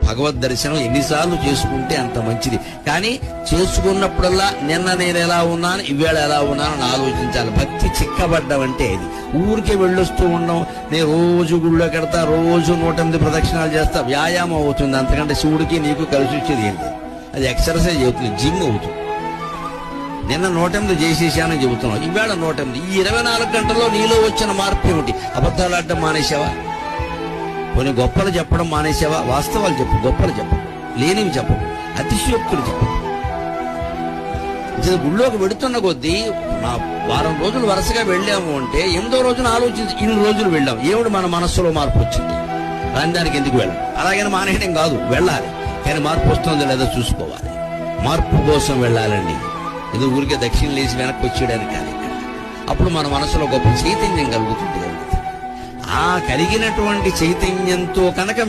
భగవద్ దర్శనం ఎన్నిసార్లు చేసుకుంటే అంత మంచిది. కానీ చేసుకున్నప్పుడల్లా నిన్న నేను ఎలా ఉన్నాను, ఇవాళ ఎలా ఉన్నానని ఆలోచించాలి. భక్తి చిక్కబడ్డం అంటే ఇది. ఊరికే వెళ్ళొస్తూ ఉండడం, నేను రోజు గుళ్ళో కడతా, రోజు 108 ప్రదక్షిణాలు చేస్తా, వ్యాయామం అవుతుంది. అంతకంటే శివుడికి నీకు కలిసి వచ్చేది ఏంటి? అది ఎక్సర్సైజ్ అవుతుంది, జిమ్ అవుతుంది. నిన్న 108 చేసేసానని చెబుతున్నావు, ఇవాళ 108. ఈ 24 గంటల్లో నీలో వచ్చిన మార్పు ఏమిటి? అబద్ధాలు ఆడటం మానేసావా? కొన్ని గొప్పలు చెప్పడం మానేసావా? వాస్తవాలు చెప్పు, గొప్పలు చెప్పు, లేనివి చెప్పు, అతిశయోక్తులు చెప్పు. గుళ్ళోకి వెడుతున్న కొద్దీ నా వారం రోజులు వరుసగా వెళ్ళాము అంటే 8వ రోజున ఆలోచించి ఇన్ని రోజులు వెళ్ళాం, ఏమిటి మన మనస్సులో మార్పు వచ్చింది? కానీ దానికి ఎందుకు వెళ్ళాలి? అలాగని మానేయడం కాదు, వెళ్ళాలి. కానీ మార్పు వస్తుందో లేదో చూసుకోవాలి. మార్పు కోసం వెళ్ళాలండి. ఇది ఊరికే దక్షిణ లేచి వెనక్కి వచ్చేయడానికి కాదు. అప్పుడు మన మనసులో గొప్ప చైతన్యం కలుగుతుంది. ఆ కలిగినటువంటి చైతన్యంతో కనుక